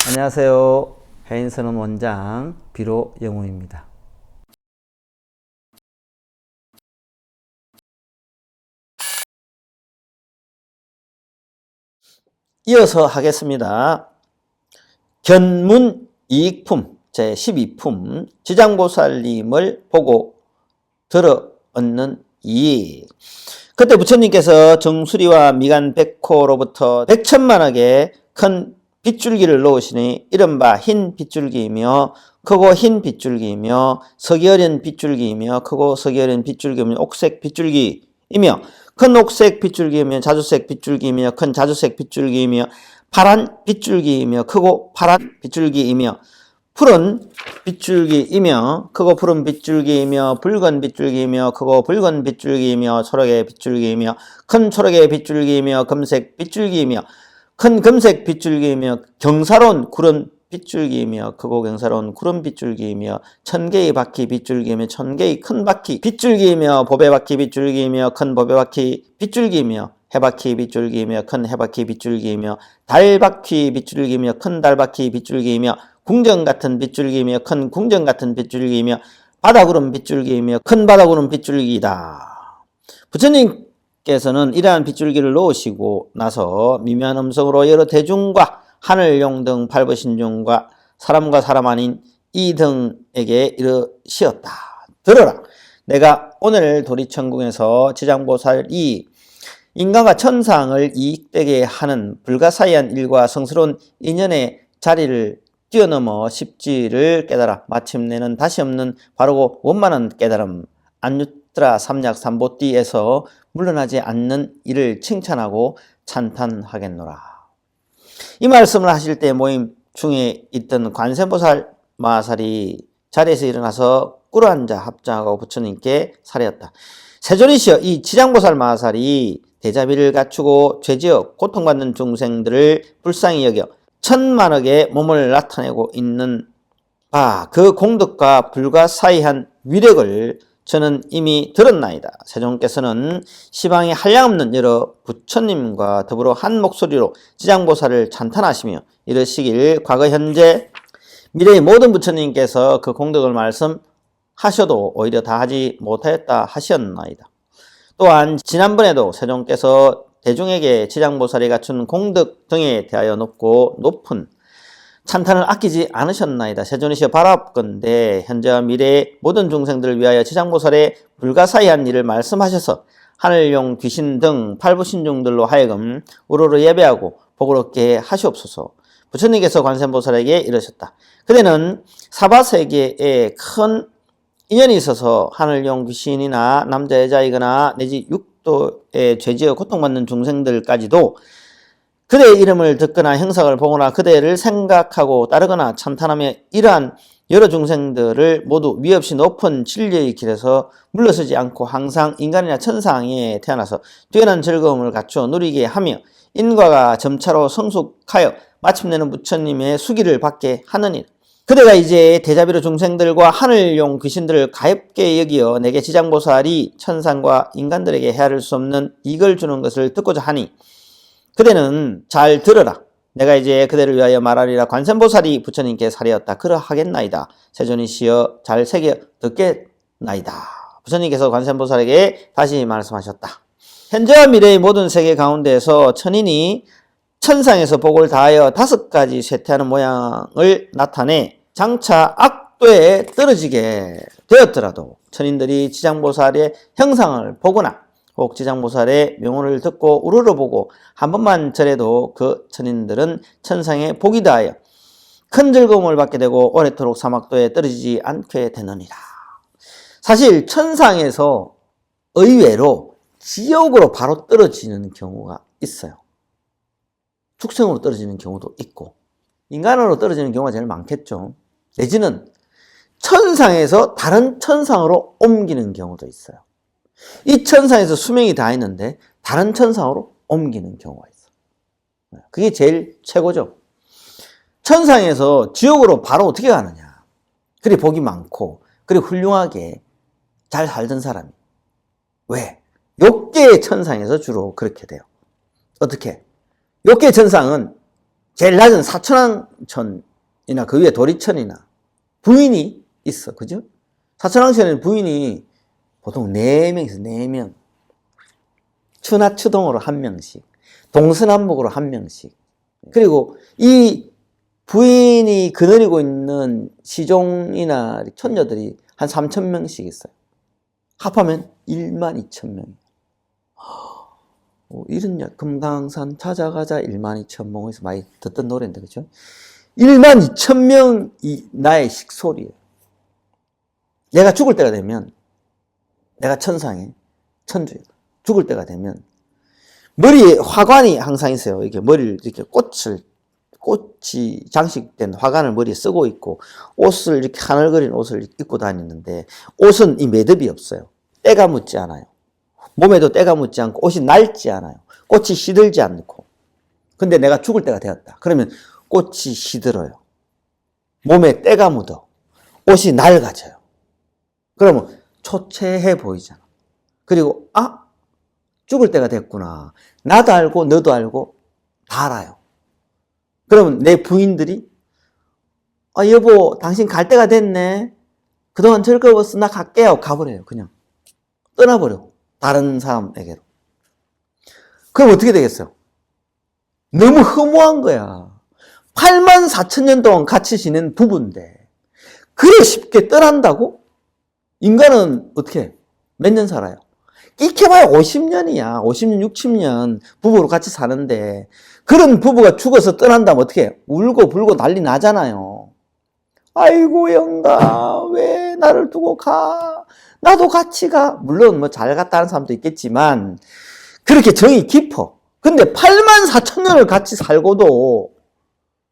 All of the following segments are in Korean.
안녕하세요. 해인선원 원장 비로 영웅입니다. 이어서 하겠습니다. 견문이익품 제12품 지장보살님을 보고 들어 얻는 이익. 그때 부처님께서 정수리와 미간 백호로부터 100천만억의 큰 빗줄기를 놓으시니 이른바 흰 빗줄기이며 크고 흰 빗줄기이며 석이 어린 빗줄기이며 크고 석이 어린 빗줄기이며 옥색 빗줄기이며 큰 옥색 빗줄기이며 자주색 빗줄기이며 큰 자주색 빗줄기이며 파란 빗줄기이며 크고 파란 빗줄기이며 푸른 빗줄기이며 크고 푸른 빗줄기이며 붉은 빗줄기이며 크고 붉은 빗줄기이며 초록의 빗줄기이며 큰 초록의 빗줄기이며 금색 빗줄기이며 큰 금색 빗줄기이며 경사로운 구른 빗줄기이며 크고 경사로운 구른 빗줄기이며 1000개의 바퀴 빗줄기이며 1000개의 큰 바퀴 빗줄기이며 보배바퀴 빗줄기이며 큰 보배바퀴 빗줄기이며 해바퀴 빗줄기이며 큰 해바퀴 빗줄기이며 달바퀴 빗줄기이며 큰 달바퀴 빗줄기이며 궁정 같은 빗줄기이며 큰 궁정 같은 빗줄기이며 바다구름 빗줄기이며 큰 바다구름 빗줄기이다. 부처님께서는 이러한 빗줄기를 놓으시고 나서 미묘한 음성으로 여러 대중과 하늘용 등 팔부신중과 사람과 사람 아닌 이 등에게 이르시었다. 들어라. 내가 오늘 도리천궁에서 지장보살이 인간과 천상을 이익되게 하는 불가사의한 일과 성스러운 인연의 자리를 뛰어넘어 십지를 깨달아 마침내는 다시 없는 바르고 원만한 깨달음 안유트라 삼약삼보띠에서 물러나지 않는 이를 칭찬하고 찬탄하겠노라. 이 말씀을 하실 때 모임 중에 있던 관세음보살 마하살이 자리에서 일어나서 꿇어앉아 합장하고 부처님께 사례었다. 세존이시여, 이 지장보살 마하살이 대자비를 갖추고 죄지어 고통받는 중생들을 불쌍히 여겨 천만억의 몸을 나타내고 있는 바 그 공덕과 불가사의한 위력을 저는 이미 들었나이다. 세존께서는 시방에 한량없는 여러 부처님과 더불어 한 목소리로 지장보살을 찬탄하시며 이르시길 과거 현재 미래의 모든 부처님께서 그 공덕을 말씀하셔도 오히려 다 하지 못하였다 하셨나이다. 또한 지난번에도 세존께서 대중에게 지장보살이 갖춘 공덕 등에 대하여 높은 찬탄을 아끼지 않으셨나이다. 세존이시여 바랍건대 현재와 미래의 모든 중생들을 위하여 지장보살의 불가사의한 일을 말씀하셔서 하늘용 귀신 등 팔부신중들로 하여금 우러러 예배하고 복을 얻게 하시옵소서. 부처님께서 관세음보살에게 이르셨다. 그대는 사바세계에 큰 인연이 있어서 하늘용 귀신이나 남자 여자이거나 내지 육도에 죄지어 고통받는 중생들까지도 그대의 이름을 듣거나 형상을 보거나 그대를 생각하고 따르거나 찬탄하며 이러한 여러 중생들을 모두 위 없이 높은 진리의 길에서 물러서지 않고 항상 인간이나 천상에 태어나서 뛰어난 즐거움을 갖추어 누리게 하며 인과가 점차로 성숙하여 마침내는 부처님의 수기를 받게 하느니라. 그대가 이제 대자비로 중생들과 하늘용 귀신들을 가엾게 여기어 내게 지장보살이 천상과 인간들에게 헤아릴 수 없는 이익을 주는 것을 듣고자 하니 그대는 잘 들어라. 내가 이제 그대를 위하여 말하리라. 관세음보살이 부처님께 사례었다. 그러하겠나이다. 세존이시여 잘 새겨 듣겠나이다. 부처님께서 관세음보살에게 다시 말씀하셨다. 현재와 미래의 모든 세계 가운데에서 천인이 천상에서 복을 다하여 5가지 쇠퇴하는 모양을 나타내 장차 악도에 떨어지게 되었더라도 천인들이 지장보살의 형상을 보거나 혹 지장보살의 명언을 듣고 우러러보고 한 번만 절해도 그 천인들은 천상에 복이 다하여 큰 즐거움을 받게 되고 오래도록 사막도에 떨어지지 않게 되느니라. 사실 천상에서 의외로 지옥으로 바로 떨어지는 경우가 있어요. 축생으로 떨어지는 경우도 있고 인간으로 떨어지는 경우가 제일 많겠죠. 내지는 천상에서 다른 천상으로 옮기는 경우도 있어요. 이 천상에서 수명이 다 있는데 다른 천상으로 옮기는 경우가 있어요. 그게 제일 최고죠. 천상에서 지옥으로 바로 어떻게 가느냐. 그리 복이 많고 그리 훌륭하게 잘 살던 사람이. 왜? 욕계의 천상에서 주로 그렇게 돼요. 어떻게? 욕계 천상은 제일 낮은 사천왕천이나 그 위에 도리천이나 부인이 있어. 그죠? 사천왕천에는 부인이 보통 4명 있어. 4명. 추나추동으로 1명씩, 동서남북으로 1명씩. 그리고 이 부인이 거느리고 있는 시종이나 천녀들이 한 3,000명씩 있어요. 합하면 12,000명. 이런 금강산 찾아가자 12,000명. 에서 많이 듣던 노래인데, 그죠? 12,000명이 나의 식솔이에요. 내가 죽을 때가 되면, 내가 천상에, 천주에 죽을 때가 되면, 머리에 화관이 항상 있어요. 이렇게 머리를 이렇게 꽃이 장식된 화관을 머리에 쓰고 있고, 옷을 이렇게 하늘거린 옷을 입고 다니는데, 옷은 이 매듭이 없어요. 때가 묻지 않아요. 몸에도 때가 묻지 않고, 옷이 낡지 않아요. 꽃이 시들지 않고. 근데 내가 죽을 때가 되었다. 그러면 꽃이 시들어요. 몸에 때가 묻어. 옷이 낡아져요. 그러면 초췌해 보이잖아. 그리고, 죽을 때가 됐구나. 나도 알고, 너도 알고, 다 알아요. 그러면 내 부인들이, 여보, 당신 갈 때가 됐네. 그동안 즐거웠어. 나 갈게요. 가버려요. 그냥. 떠나버려. 다른 사람에게로. 그럼 어떻게 되겠어요? 너무 허무한 거야. 84,000년 동안 같이 지낸 부부인데, 그래 쉽게 떠난다고? 인간은 어떻게, 몇 년 살아요? 끼켜봐야 50년이야. 50년, 60년 부부로 같이 사는데, 그런 부부가 죽어서 떠난다면 어떻게 해? 울고 불고 난리 나잖아요. 아이고, 영가, 왜 나를 두고 가? 나도 같이 가. 물론 뭐 잘 갔다는 사람도 있겠지만, 그렇게 정이 깊어. 근데 84,000년을 같이 살고도,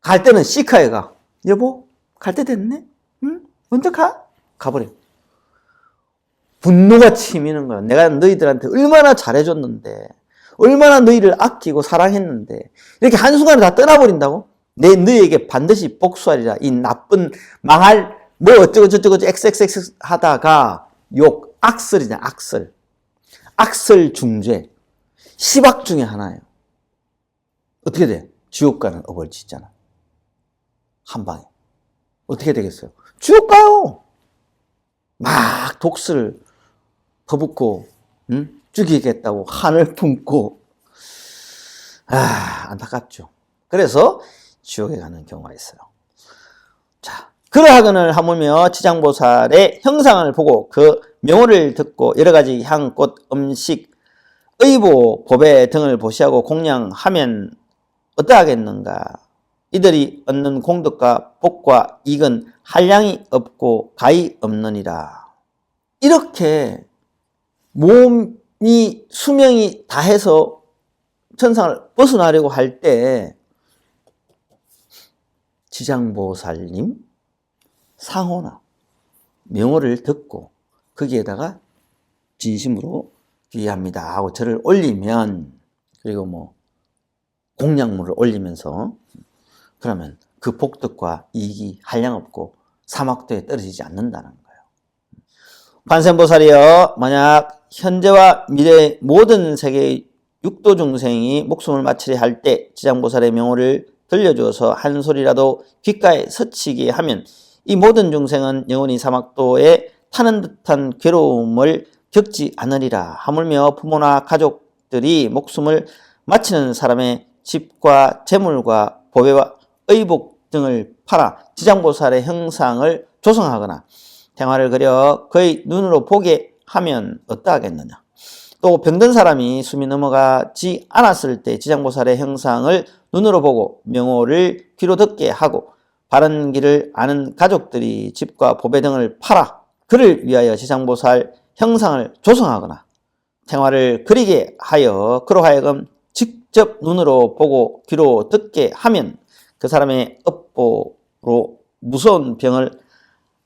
갈 때는 시카에 가. 여보, 갈 때 됐네? 응? 먼저 가? 가버려. 분노가 치미는 거야. 내가 너희들한테 얼마나 잘해줬는데, 얼마나 너희를 아끼고 사랑했는데, 이렇게 한순간에 다 떠나버린다고? 너희에게 반드시 복수하리라. 이 나쁜, 망할, 뭐 어쩌고저쩌고 XXX 하다가 욕, 악설이냐, 악설. 악설 중죄. 10악 중에 하나예요. 어떻게 돼? 지옥 가는 어벌지잖아. 한 방에. 어떻게 되겠어요? 지옥 가요! 막 독수를 퍼붓고, 죽이겠다고 한을 품고, 안타깝죠. 그래서 지옥에 가는 경우가 있어요. 자, 그러하거늘 하물며 지장보살의 형상을 보고 그 명호를 듣고 여러 가지 향, 꽃, 음식, 의보, 보배 등을 보시하고 공양하면 어떠하겠는가? 이들이 얻는 공덕과 복과 이익은 한량이 없고 가히 없느니라. 이렇게 몸이 수명이 다해서 천상을 벗어나려고 할 때 지장보살님 상호나 명호를 듣고 거기에다가 진심으로 귀합니다 하고 절을 올리면, 그리고 뭐 공양물을 올리면서, 그러면 그 복덕과 이익이 한량없고 사막도에 떨어지지 않는다는 거예요. 관세음보살이여, 만약 현재와 미래의 모든 세계의 육도 중생이 목숨을 마치려 할 때 지장보살의 명호를 들려주어서 한 소리라도 귓가에 스치게 하면 이 모든 중생은 영원히 사막도에 타는 듯한 괴로움을 겪지 않으리라. 하물며 부모나 가족들이 목숨을 마치는 사람의 집과 재물과 보배와 의복 등을 팔아 지장보살의 형상을 조성하거나 대화를 그려 그의 눈으로 보게 하면 어떠하겠느냐. 또 병든 사람이 숨이 넘어가지 않았을 때 지장보살의 형상을 눈으로 보고 명호를 귀로 듣게 하고 바른 길을 아는 가족들이 집과 보배 등을 팔아 그를 위하여 지장보살 형상을 조성하거나 생활을 그리게 하여 그로 하여금 직접 눈으로 보고 귀로 듣게 하면 그 사람의 업보로 무서운 병을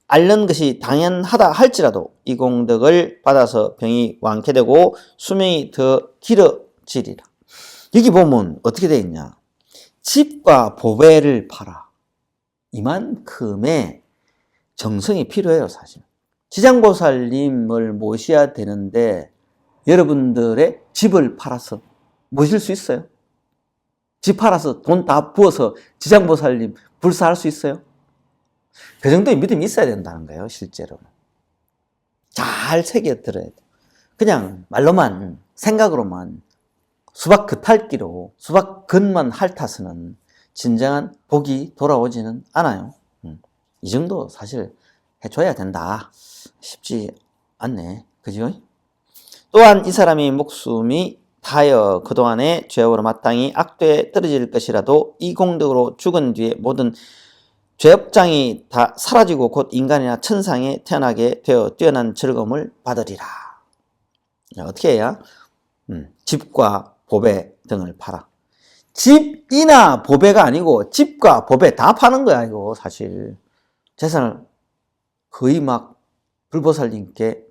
앓는 것이 당연하다 할지라도 이 공덕을 받아서 병이 완쾌되고 수명이 더 길어지리라. 여기 보면 어떻게 되어 있냐. 집과 보배를 팔아. 이만큼의 정성이 필요해요, 사실. 지장보살님을 모셔야 되는데 여러분들의 집을 팔아서 모실 수 있어요? 집 팔아서 돈 다 부어서 지장보살님 불사할 수 있어요? 그 정도의 믿음이 있어야 된다는 거예요, 실제로. 잘 새겨들어야 돼요. 그냥 말로만, 생각으로만, 수박 겉핥기로, 수박 겉만 핥아서는 진정한 복이 돌아오지는 않아요. 이 정도 사실 해줘야 된다. 쉽지 않네. 그죠? 또한 이 사람이 목숨이 다하여 그동안의 죄업으로 마땅히 악도에 떨어질 것이라도 이 공덕으로 죽은 뒤에 모든 죄업장이 다 사라지고 곧 인간이나 천상에 태어나게 되어 뛰어난 즐거움을 받으리라. 어떻게 해야? 집과 보배 등을 팔아. 집이나 보배가 아니고 집과 보배 다 파는 거야, 이거 사실. 재산을 거의 막 불보살님께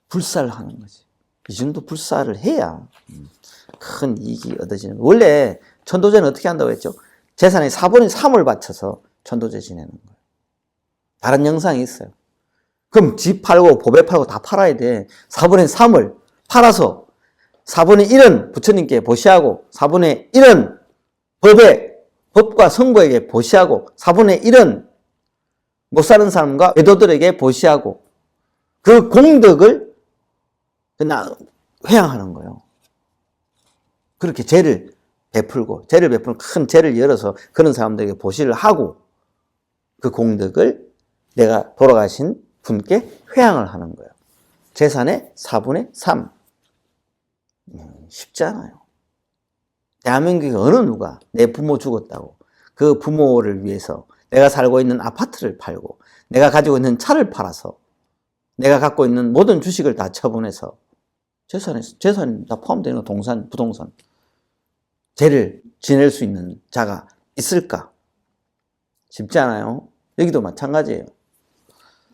불사를 하는 거지. 이 정도 불사를 해야 큰 이익이 얻어지는 거예요. 원래 천도제는 어떻게 한다고 했죠? 재산의 4분의 3을 바쳐서 천도제 지내는 거예요. 다른 영상이 있어요. 그럼 집 팔고 보배 팔고 다 팔아야 돼. 4분의 3을 팔아서 4분의 1은 부처님께 보시하고 4분의 1은 법과 성부에게 보시하고 4분의 1은 못 사는 사람과 외도들에게 보시하고 그 공덕을 그냥 회양하는 거예요. 그렇게 죄를 베풀고 큰 죄를 열어서 그런 사람들에게 보시를 하고 그 공덕을 내가 돌아가신 분께 회양을 하는 거예요. 재산의 4분의 3. 쉽지 않아요. 대한민국에 어느 누가 내 부모 죽었다고 그 부모를 위해서 내가 살고 있는 아파트를 팔고 내가 가지고 있는 차를 팔아서 내가 갖고 있는 모든 주식을 다 처분해서 재산이 다 포함되는 동산, 부동산 죄를 지낼 수 있는 자가 있을까? 쉽지 않아요. 여기도 마찬가지예요.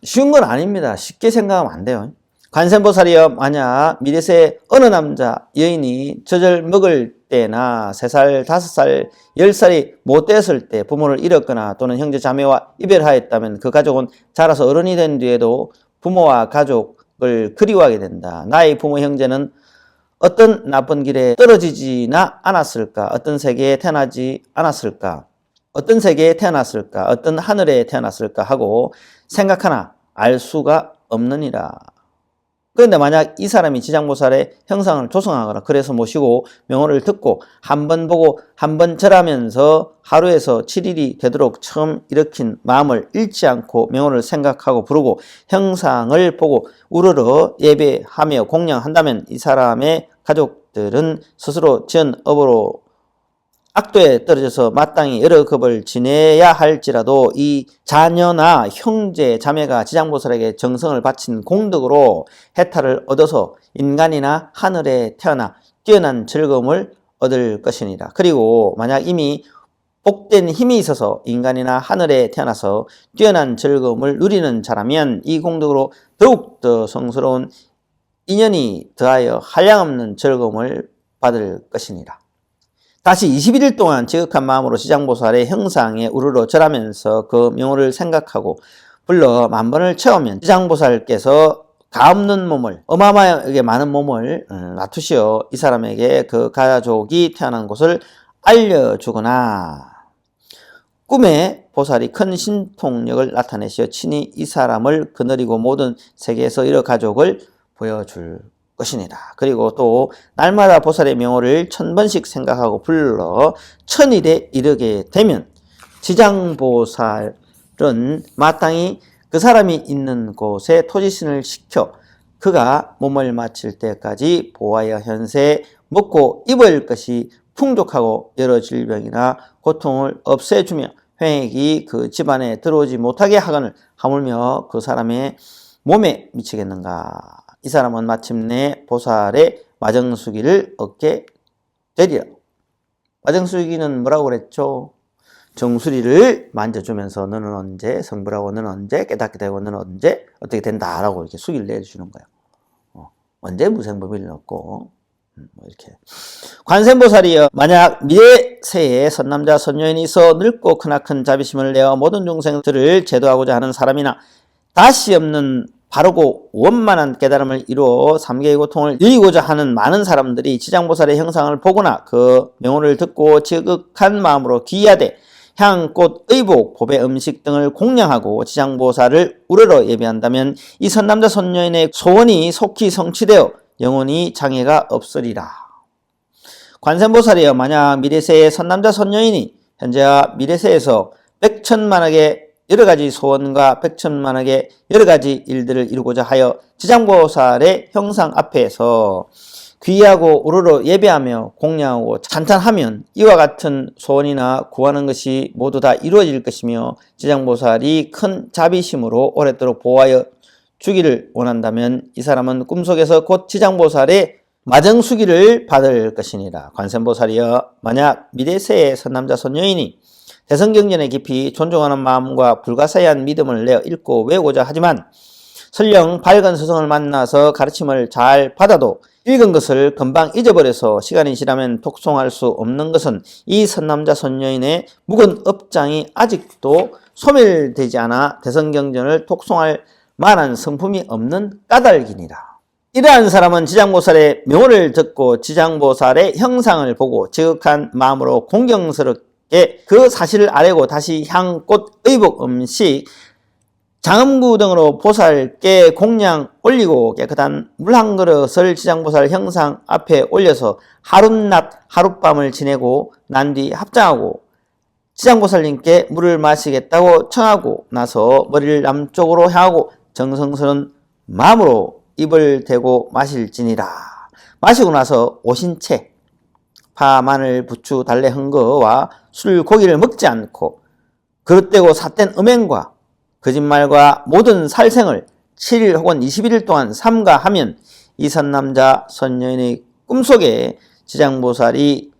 쉬운 건 아닙니다. 쉽게 생각하면 안 돼요. 관세음보살이여, 만약 미래세 어느 남자 여인이 젖을 먹을 때나 3살, 5살, 10살이 못 됐을 때 부모를 잃었거나 또는 형제 자매와 이별하였다면 그 가족은 자라서 어른이 된 뒤에도 부모와 가족을 그리워하게 된다. 나의 부모 형제는 어떤 나쁜 길에 떨어지지나 않았을까? 어떤 세계에 태어나지 않았을까? 어떤 세계에 태어났을까? 어떤 하늘에 태어났을까? 하고 생각하나 알 수가 없느니라. 그런데 만약 이 사람이 지장보살의 형상을 조성하거나 그래서 모시고 명호를 듣고 한 번 보고 한 번 절하면서 하루에서 7일이 되도록 처음 일으킨 마음을 잃지 않고 명호를 생각하고 부르고 형상을 보고 우러러 예배하며 공양한다면 이 사람의 가족들은 스스로 지은 업으로 악도에 떨어져서 마땅히 여러 급을 지내야 할지라도 이 자녀나 형제, 자매가 지장보살에게 정성을 바친 공덕으로 해탈을 얻어서 인간이나 하늘에 태어나 뛰어난 즐거움을 얻을 것이니라. 그리고 만약 이미 복된 힘이 있어서 인간이나 하늘에 태어나서 뛰어난 즐거움을 누리는 자라면 이 공덕으로 더욱더 성스러운 인연이 더하여 한량없는 즐거움을 받을 것이니라. 다시 21일 동안 지극한 마음으로 지장보살의 형상에 우러러 절하면서 그 명호를 생각하고 불러 만번을 채우면 지장보살께서 가없는 몸을, 어마어마하게 많은 몸을 놔두시어 이 사람에게 그 가족이 태어난 곳을 알려주거나 꿈에 보살이 큰 신통력을 나타내시어 친히 이 사람을 거느리고 모든 세계에서 여러 가족을 보여줄 것이니라. 그리고 또 날마다 보살의 명호를 1000번씩 생각하고 불러 1000일에 이르게 되면 지장보살은 마땅히 그 사람이 있는 곳에 토지신을 시켜 그가 몸을 마칠 때까지 보아야 현세에 먹고 입을 것이 풍족하고 여러 질병이나 고통을 없애주며 횡액이 그 집안에 들어오지 못하게 하거늘 하물며 그 사람의 몸에 미치겠는가. 이 사람은 마침내 보살의 마정수기를 얻게 되리라. 마정수기는 뭐라고 그랬죠? 정수리를 만져주면서 너는 언제 성불하고 너는 언제 깨닫게 되고 너는 언제 어떻게 된다라고 이렇게 수기를 내주는 거예요. 언제 무생법을 얻고 이렇게. 관세음보살이여, 만약 미래세에 선남자 선여인이 있어 늙고 크나큰 자비심을 내어 모든 중생들을 제도하고자 하는 사람이나 다시 없는 바르고 원만한 깨달음을 이루어 삼계의 고통을 이기고자 하는 많은 사람들이 지장보살의 형상을 보거나 그 명호를 듣고 지극한 마음으로 귀하되 향꽃, 의복, 보배 음식 등을 공양하고 지장보살을 우러러 예배한다면 이 선남자 선녀인의 소원이 속히 성취되어 영원히 장애가 없으리라. 관세음보살이여, 만약 미래세의 선남자 선녀인이 현재와 미래세에서 백천만억의 여러가지 소원과 백천만억의 여러가지 일들을 이루고자 하여 지장보살의 형상 앞에서 귀하고 우러러 예배하며 공양하고 찬탄하면 이와 같은 소원이나 구하는 것이 모두 다 이루어질 것이며 지장보살이 큰 자비심으로 오랫도록 보호하여 주기를 원한다면 이 사람은 꿈속에서 곧 지장보살의 마정수기를 받을 것이니라. 관세음보살이여, 만약 미래세의 선남자 선녀인이 대성경전에 깊이 존중하는 마음과 불가사의한 믿음을 내어 읽고 외우고자 하지만 설령 밝은 스승을 만나서 가르침을 잘 받아도 읽은 것을 금방 잊어버려서 시간이 지나면 독송할 수 없는 것은 이 선남자 선녀인의 묵은 업장이 아직도 소멸되지 않아 대성경전을 독송할 만한 성품이 없는 까닭이니라. 이러한 사람은 지장보살의 명호를 듣고 지장보살의 형상을 보고 지극한 마음으로 공경스럽게 그 사실을 아뢰고 다시 향꽃, 의복, 음식, 장음구 등으로 보살께 공양 올리고 깨끗한 물 한 그릇을 지장보살 형상 앞에 올려서 하룻낮 하룻밤을 지내고 난 뒤 합장하고 지장보살님께 물을 마시겠다고 청하고 나서 머리를 남쪽으로 향하고 정성스러운 마음으로 입을 대고 마실지니라. 마시고 나서 오신채 파, 마늘, 부추, 달래, 흥거와 술, 고기를 먹지 않고 그릇되고 삿된 음행과 거짓말과 모든 살생을 7일 혹은 21일 동안 삼가하면 이 선남자 선녀인의 꿈속에 지장보살이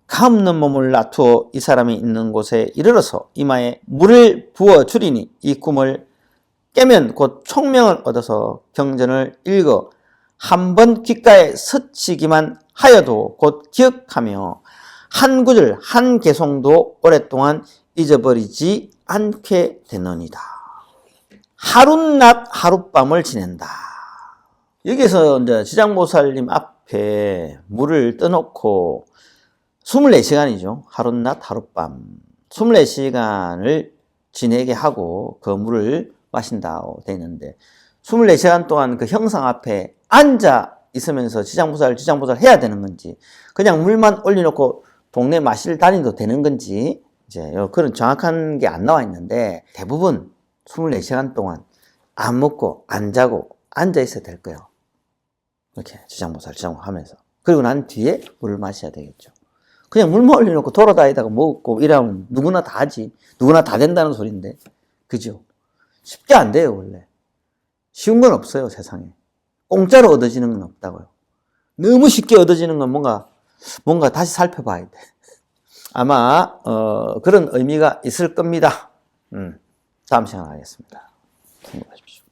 가없는 몸을 놔두어 이 사람이 있는 곳에 이르러서 이마에 물을 부어 주리니 이 꿈을 깨면 곧 총명을 얻어서 경전을 읽어 한 번 귓가에 스치기만 하여도 곧 기억하며 한 구절 한 개송도 오랫동안 잊어버리지 않게 되느니라. 하룻낮 하룻밤을 지낸다. 여기서 이제 지장보살님 앞에 물을 떠놓고 24시간이죠. 하룻낮 하룻밤 24시간을 지내게 하고 그 물을 마신다고 되어 있는데 24시간 동안 그 형상 앞에 앉아 있으면서 지장보살 해야 되는 건지 그냥 물만 올려놓고 동네 마실 다니도 되는 건지 이제 그런 정확한 게 안 나와 있는데 대부분 24시간 동안 안 먹고 안 자고 앉아 있어야 될 거예요. 이렇게 지장보살 하면서. 그리고 난 뒤에 물을 마셔야 되겠죠. 그냥 물만 올려놓고 돌아다니다가 먹고 이러면 누구나 다 하지. 누구나 다 된다는 소리인데. 그죠? 쉽게 안 돼요, 원래. 쉬운 건 없어요, 세상에. 공짜로 얻어지는 건 없다고요. 너무 쉽게 얻어지는 건 뭔가 다시 살펴봐야 돼. 아마 그런 의미가 있을 겁니다. 다음 시간에 하겠습니다. 참고하십시오.